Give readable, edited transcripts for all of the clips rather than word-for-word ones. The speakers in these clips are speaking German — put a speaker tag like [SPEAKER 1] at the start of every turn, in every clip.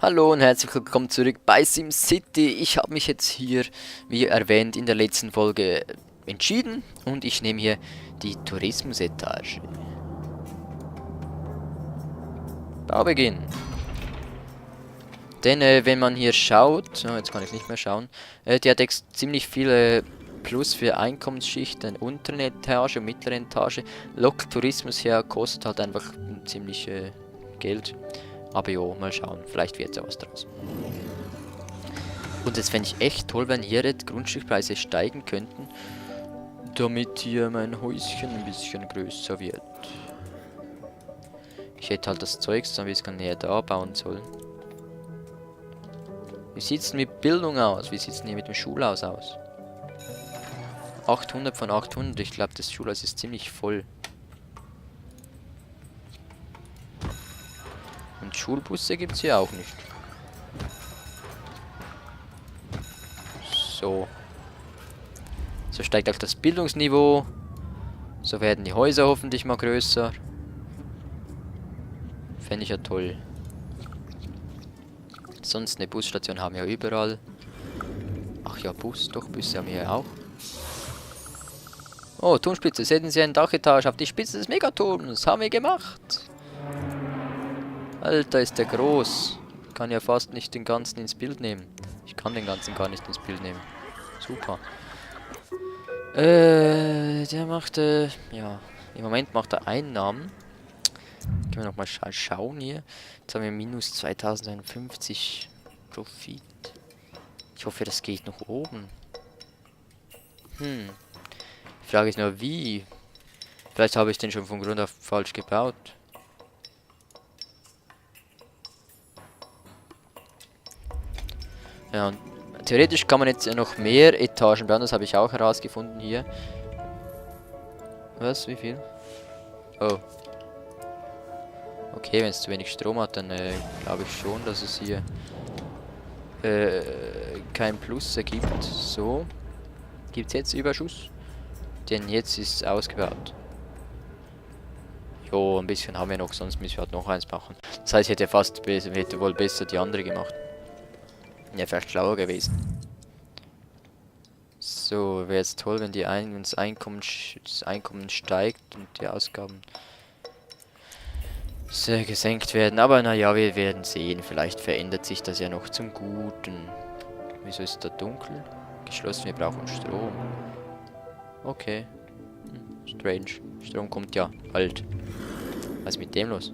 [SPEAKER 1] Hallo und herzlich willkommen zurück bei SimCity. Ich habe mich jetzt hier, wie erwähnt, in der letzten Folge entschieden und ich nehme hier die Tourismusetage. Baubeginn. Denn wenn man hier schaut, oh, jetzt kann ich nicht mehr schauen, die hat ziemlich viele Plus für Einkommensschichten, unteren Etage und mittleren Etage. Lockt Tourismus her, kostet halt einfach ziemlich Geld. Aber jo, mal schauen, vielleicht wird ja was draus. Und das fände ich echt toll, wenn hier die Grundstückpreise steigen könnten, damit hier mein Häuschen ein bisschen größer wird. Ich hätte halt das Zeug so ein bisschen näher da bauen sollen. Wie sieht es denn mit Bildung aus? Wie sieht es denn hier mit dem Schulhaus aus? 800 von 800, ich glaube das Schulhaus ist ziemlich voll. Und Schulbusse gibt es hier auch nicht. So. So steigt auch das Bildungsniveau. So werden die Häuser hoffentlich mal größer. Fände ich ja toll. Sonst eine Busstation haben wir ja überall. Ach ja, Busse haben wir ja auch. Oh, Turmspitze, sehen Sie eine Dachetage auf die Spitze des Megaturms. Haben wir gemacht. Alter, ist der groß. Ich kann ja fast nicht den ganzen ins Bild nehmen. Ich kann den ganzen gar nicht ins Bild nehmen. Super. Der macht, ja, im Moment macht er Einnahmen. Können wir nochmal schauen hier. Jetzt haben wir minus 2051 Profit. Ich hoffe, das geht nach oben. Die Frage ist nur, wie? Vielleicht habe ich den schon von Grund auf falsch gebaut. Ja, und theoretisch kann man jetzt ja noch mehr Etagen bauen, das habe ich auch herausgefunden hier. Was? Wie viel? Oh. Okay, wenn es zu wenig Strom hat, dann glaube ich schon, dass es hier kein Plus ergibt. So. Gibt es jetzt Überschuss? Denn jetzt ist es ausgebaut. Jo, ein bisschen haben wir noch, sonst müssen wir halt noch eins machen. Das heißt, ich hätte fast hätte wohl besser die andere gemacht. Ja, vielleicht schlauer gewesen. So, wäre jetzt toll, wenn wenn das Einkommen steigt und die Ausgaben sehr gesenkt werden. Aber naja, wir werden sehen. Vielleicht verändert sich das ja noch zum Guten. Wieso ist da dunkel? Geschlossen, wir brauchen Strom. Okay. Strange. Strom kommt ja bald. Was ist mit dem los?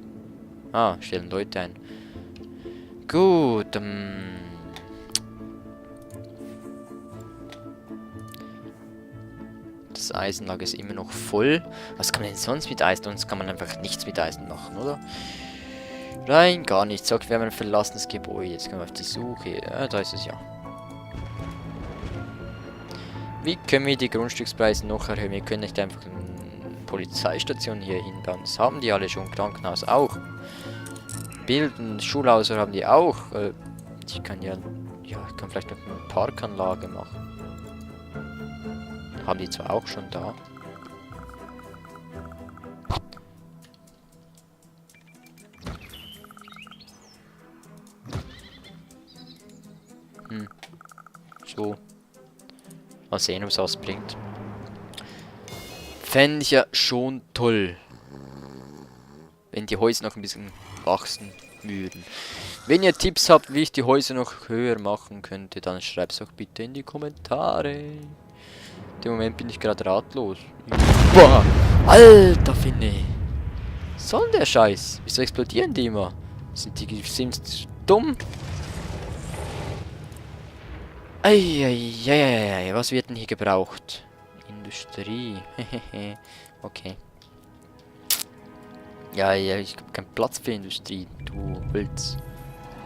[SPEAKER 1] Ah, stellen Leute ein. Gut, das Eisenlager ist immer noch voll. Was kann man denn sonst mit Eisen? Sonst kann man einfach nichts mit Eisen machen, oder? Nein, gar nichts. Sagt, wir haben ein verlassenes Gebäude. Jetzt können wir auf die Suche. Ja, da ist es ja. Wie können wir die Grundstückspreise noch erhöhen? Wir können nicht einfach eine Polizeistation hier hinbauen. Das haben die alle schon. Krankenhaus auch. Bilden, Schulhäuser haben die auch. Ich kann ja... Ja, ich kann vielleicht noch eine Parkanlage machen. Haben die zwar auch schon da. So. Mal sehen, ob es was bringt. Fände ich ja schon toll, wenn die Häuser noch ein bisschen wachsen würden. Wenn ihr Tipps habt, wie ich die Häuser noch höher machen könnte, dann schreibt es auch bitte in die Kommentare. Im Moment bin ich gerade ratlos. Boah! Alter Finne! Was soll denn der Scheiß? Wieso explodieren die immer? Sind die Sims dumm? Eieieiei, was wird denn hier gebraucht? Industrie. Okay. Ja, ich habe keinen Platz für Industrie. Du Holz.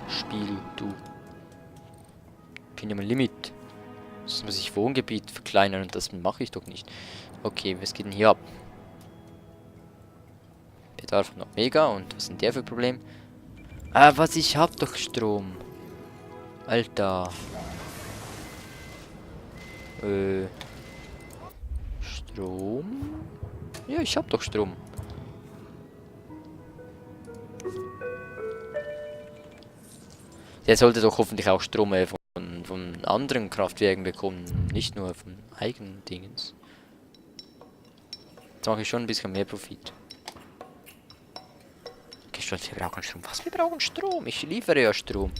[SPEAKER 1] Spiel, du. Ich bin ja mein Limit. Sonst muss ich Wohngebiet verkleinern und das mache ich doch nicht. Okay, was geht denn hier ab? Bedarf noch mega und was ist denn der für ein Problem? Ah, was? Ich hab doch Strom. Alter. Strom? Ja, ich hab doch Strom. Der sollte doch hoffentlich auch Strom von anderen Kraftwerken bekommen, nicht nur von eigenen Dingens. Jetzt mache ich schon ein bisschen mehr Profit. Okay, stolz, wir brauchen Strom. Was? Wir brauchen Strom? Ich liefere ja Strom.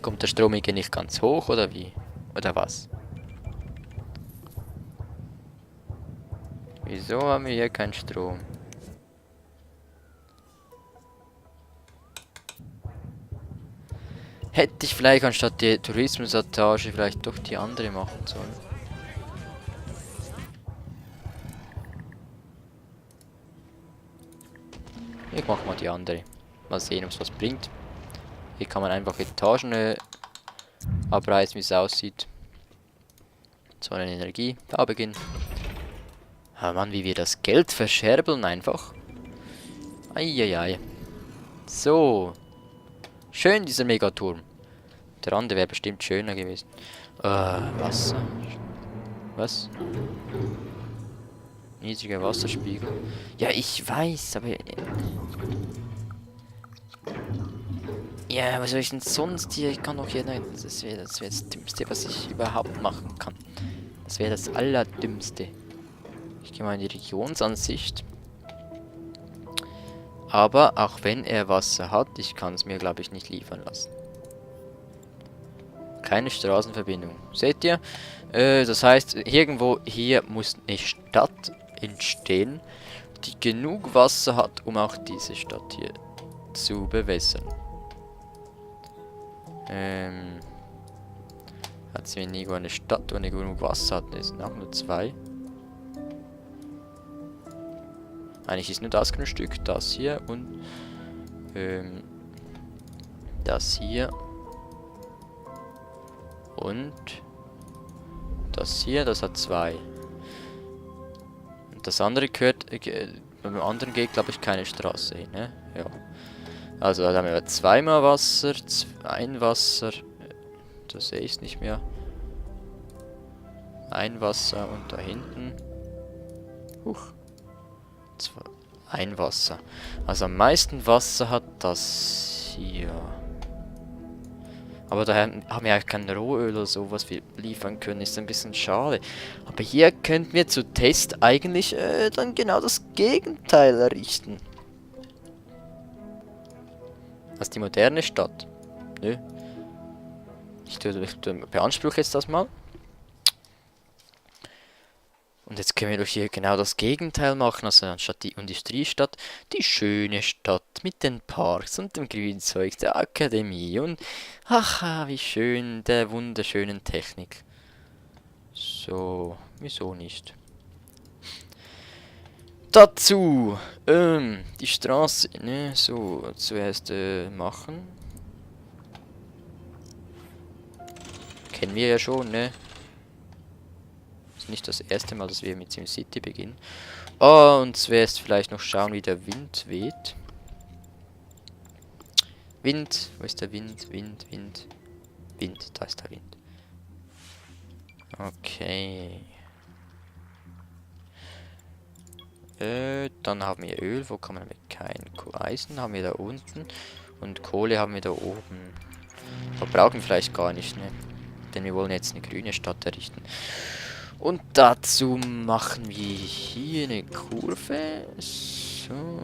[SPEAKER 1] Kommt der Strom hier nicht ganz hoch oder wie? Oder was? Wieso haben wir hier keinen Strom? Hätte ich vielleicht anstatt die Tourismusetage vielleicht doch die andere machen sollen. Ich mach mal die andere. Mal sehen, ob es was bringt. Hier kann man einfach Etagen abreißen, wie es aussieht. Sonnenenergie, da beginnen. Ah Mann, wie wir das Geld verscherbeln einfach. Eieiei. So. Schön, dieser Megaturm. Der andere wäre bestimmt schöner gewesen. Wasser. Was? Niedriger Wasserspiegel. Ja, ich weiß, aber... Ja, was soll ich denn sonst hier? Ich kann doch hier... Nein, das wäre das Dümmste, was ich überhaupt machen kann. Das wäre das Allerdümmste. Ich gehe mal in die Regionsansicht. Aber auch wenn er Wasser hat, ich kann es mir, glaube ich, nicht liefern lassen. Keine Straßenverbindung. Seht ihr? Das heißt, irgendwo hier muss eine Stadt entstehen, die genug Wasser hat, um auch diese Stadt hier zu bewässern. Hat sie irgendwo eine Stadt, wo eine genug Wasser hat? Es sind auch nur 2. Eigentlich ist nur das Grundstück, das hier und das hier und das hier, das hat 2. Und das andere gehört, beim anderen geht glaube ich keine Straße hin, ne? Ja. Also da haben wir 2-mal Wasser, ein Wasser, das sehe ich nicht mehr. Ein Wasser und da hinten. Ein Wasser. Also am meisten Wasser hat das hier. Aber da haben wir eigentlich kein Rohöl oder so, was wir liefern können. Ist ein bisschen schade. Aber hier könnten wir zu Test eigentlich dann genau das Gegenteil errichten. Das ist die moderne Stadt. Nö. Ich beanspruche jetzt das mal. Und jetzt können wir doch hier genau das Gegenteil machen, also anstatt die Industriestadt, die schöne Stadt mit den Parks und dem Grünzeug, der Akademie und, ach, wie schön, der wunderschönen Technik. So, wieso nicht? Dazu, die Straße, ne, so, zuerst, machen. Kennen wir ja schon, ne? Nicht das erste Mal, dass wir mit SimCity beginnen. Oh, und zuerst vielleicht noch schauen, wie der Wind weht. Wind, wo ist der Wind? Wind, da ist der Wind. Okay. Dann haben wir Öl, wo kann man mit kein Eisen haben wir da unten. Und Kohle haben wir da oben. Aber brauchen vielleicht gar nicht, ne? Denn wir wollen jetzt eine grüne Stadt errichten. Und dazu machen wir hier eine Kurve. So.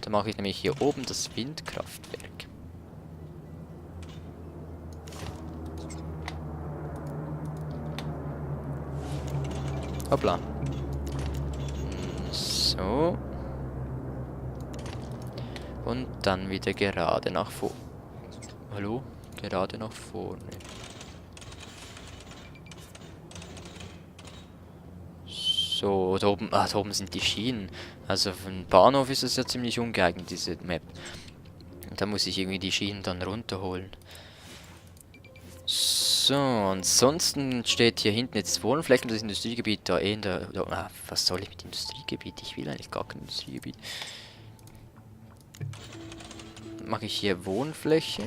[SPEAKER 1] Dann mache ich nämlich hier oben das Windkraftwerk. Hoppla. So. Und dann wieder gerade nach vorne. Hallo? Gerade nach vorne. So, da oben sind die Schienen. Also für den Bahnhof ist es ja ziemlich ungeeignet, diese Map. Und da muss ich irgendwie die Schienen dann runterholen. So, ansonsten steht hier hinten jetzt Wohnflächen, das Industriegebiet da in der... was soll ich mit Industriegebiet? Ich will eigentlich gar kein Industriegebiet. Mache ich hier Wohnfläche.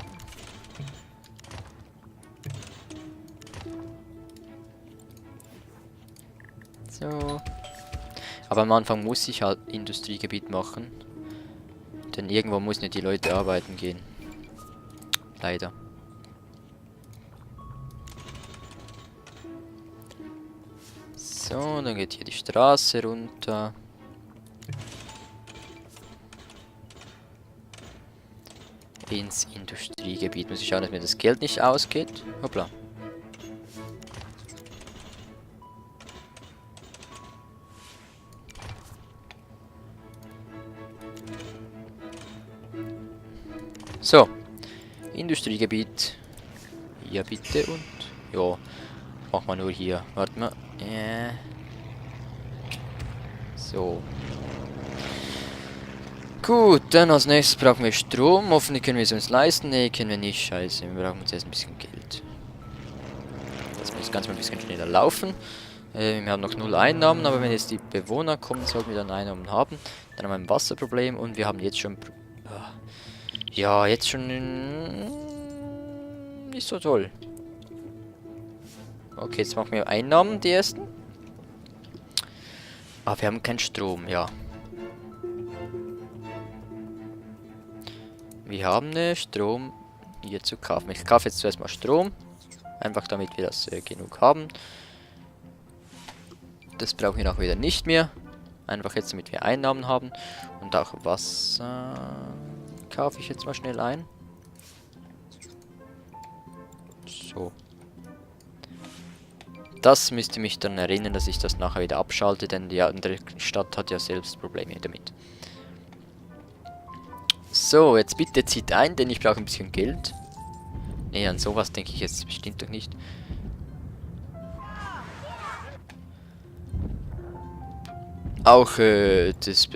[SPEAKER 1] So. Aber am Anfang muss ich halt Industriegebiet machen. Denn irgendwo müssen ja die Leute arbeiten gehen. Leider. So, dann geht hier die Straße runter. Ins Industriegebiet. Muss ich schauen, dass mir das Geld nicht ausgeht. Hoppla. So. Industriegebiet. Ja, bitte und... Ja. Machen wir nur hier. Warte mal. So. Gut, dann als nächstes brauchen wir Strom. Hoffentlich können wir es uns leisten. Ne, können wir nicht. Scheiße, wir brauchen uns erst ein bisschen Geld. Das muss ganz mal ein bisschen schneller laufen. Wir haben noch 0 Einnahmen, aber wenn jetzt die Bewohner kommen, sollten wir dann Einnahmen haben. Dann haben wir ein Wasserproblem und wir haben jetzt schon... Ja, jetzt schon... Nicht so toll. Okay, jetzt machen wir Einnahmen, die ersten. Aber wir haben keinen Strom, ja. Wir haben Strom hier zu kaufen. Ich kaufe jetzt zuerst mal Strom. Einfach damit wir das genug haben. Das brauchen wir auch wieder nicht mehr. Einfach jetzt damit wir Einnahmen haben. Und auch Wasser kaufe ich jetzt mal schnell ein. So. Das müsste mich dann erinnern, dass ich das nachher wieder abschalte, denn die andere Stadt hat ja selbst Probleme damit. So, jetzt bitte zieht ein, denn ich brauche ein bisschen Geld. Ne, an sowas denke ich jetzt bestimmt doch nicht. Auch das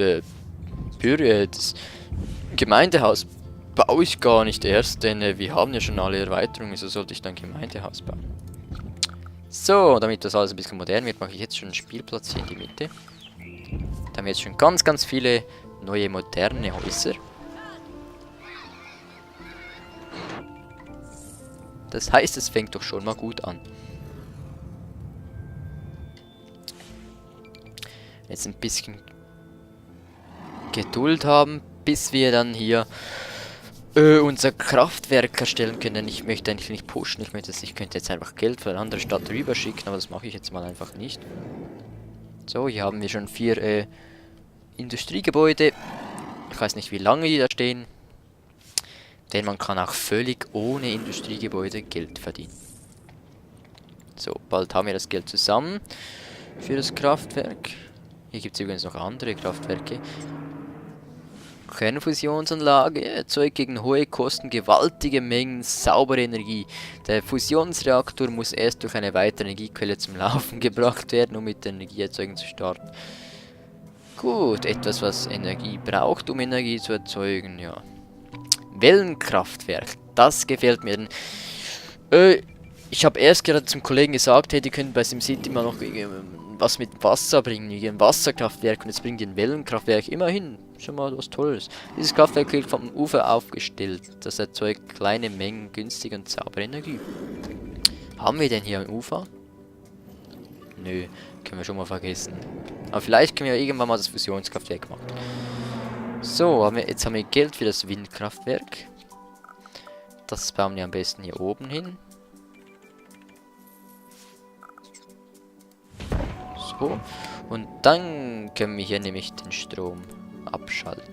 [SPEAKER 1] Gemeindehaus baue ich gar nicht erst, denn wir haben ja schon alle Erweiterungen, so sollte ich dann Gemeindehaus bauen. So, damit das alles ein bisschen modern wird, mache ich jetzt schon einen Spielplatz hier in die Mitte. Da haben wir jetzt schon ganz, ganz viele neue moderne Häuser. Das heißt, es fängt doch schon mal gut an. Jetzt ein bisschen Geduld haben, bis wir dann hier unser Kraftwerk erstellen können. Denn ich möchte eigentlich nicht pushen. Ich könnte jetzt einfach Geld für eine andere Stadt rüber schicken, aber das mache ich jetzt mal einfach nicht. So, hier haben wir schon 4 Industriegebäude. Ich weiß nicht, wie lange die da stehen. Denn man kann auch völlig ohne Industriegebäude Geld verdienen. So, bald haben wir das Geld zusammen für das Kraftwerk. Hier gibt es übrigens noch andere Kraftwerke. Kernfusionsanlage erzeugt gegen hohe Kosten gewaltige Mengen saubere Energie. Der Fusionsreaktor muss erst durch eine weitere Energiequelle zum Laufen gebracht werden, um mit der Energieerzeugung zu starten. Gut, etwas, was Energie braucht, um Energie zu erzeugen, ja. Wellenkraftwerk, das gefällt mir. Ich habe erst gerade zum Kollegen gesagt, hey, die können bei SimCity mal noch was mit Wasser bringen, ein Wasserkraftwerk, und jetzt bringen die ein Wellenkraftwerk. Immerhin, schon mal was Tolles. Dieses Kraftwerk wird vom Ufer aufgestellt. Das erzeugt kleine Mengen günstige und saubere Energie. Haben wir denn hier ein Ufer? Nö, können wir schon mal vergessen. Aber vielleicht können wir ja irgendwann mal das Fusionskraftwerk machen. So, jetzt haben wir Geld für das Windkraftwerk. Das bauen wir am besten hier oben hin. So. Und dann können wir hier nämlich den Strom abschalten.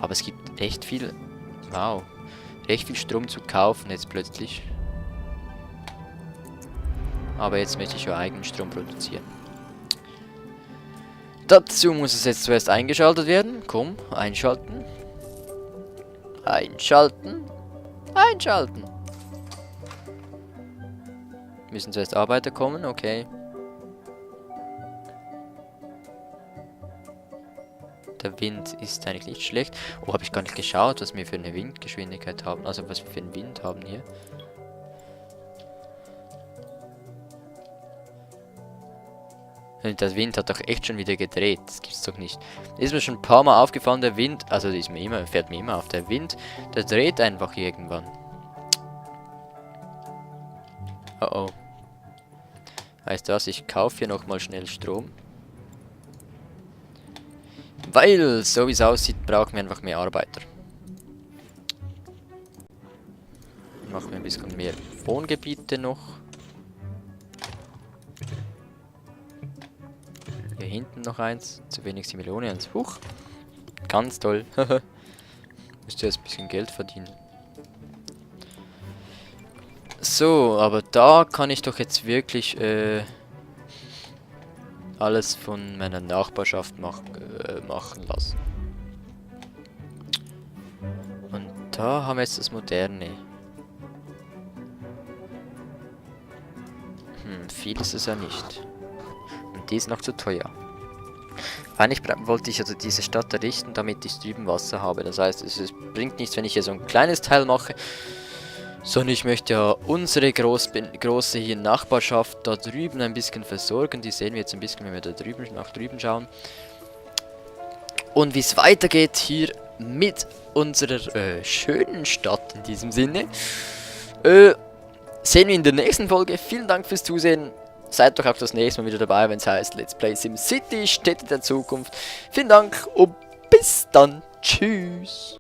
[SPEAKER 1] Aber es gibt echt viel... Wow. Echt viel Strom zu kaufen jetzt plötzlich. Aber jetzt möchte ich ja eigenen Strom produzieren. Dazu muss es jetzt zuerst eingeschaltet werden. Komm, einschalten. Einschalten. Einschalten. Müssen zuerst Arbeiter kommen, okay. Der Wind ist eigentlich nicht schlecht. Oh, habe ich gar nicht geschaut, was wir für eine Windgeschwindigkeit haben. Also was wir für einen Wind haben hier. Der Wind hat doch echt schon wieder gedreht. Das gibt's doch nicht. Ist mir schon ein paar Mal aufgefallen, der Wind, also fährt mir immer auf. Der Wind, der dreht einfach irgendwann. Oh oh. Heißt das, ich kaufe hier nochmal schnell Strom. Weil, so wie es aussieht, brauchen wir einfach mehr Arbeiter. Machen wir ein bisschen mehr Wohngebiete noch. Hier hinten noch eins. Zu wenig Similonians. Huch. Ganz toll. Müsste jetzt ein bisschen Geld verdienen. So, aber da kann ich doch jetzt wirklich alles von meiner Nachbarschaft machen lassen. Und da haben wir jetzt das Moderne. Viel ist es ja nicht. Und die ist noch zu teuer. Eigentlich wollte ich also diese Stadt errichten, damit ich drüben Wasser habe. Das heißt, es bringt nichts, wenn ich hier so ein kleines Teil mache. Sondern ich möchte ja unsere große hier Nachbarschaft da drüben ein bisschen versorgen. Die sehen wir jetzt ein bisschen, wenn wir da drüben nach drüben schauen. Und wie es weitergeht hier mit unserer schönen Stadt in diesem Sinne, sehen wir in der nächsten Folge. Vielen Dank fürs Zusehen. Seid doch auch das nächste Mal wieder dabei, wenn es heißt Let's Play SimCity, Städte der Zukunft. Vielen Dank und bis dann. Tschüss.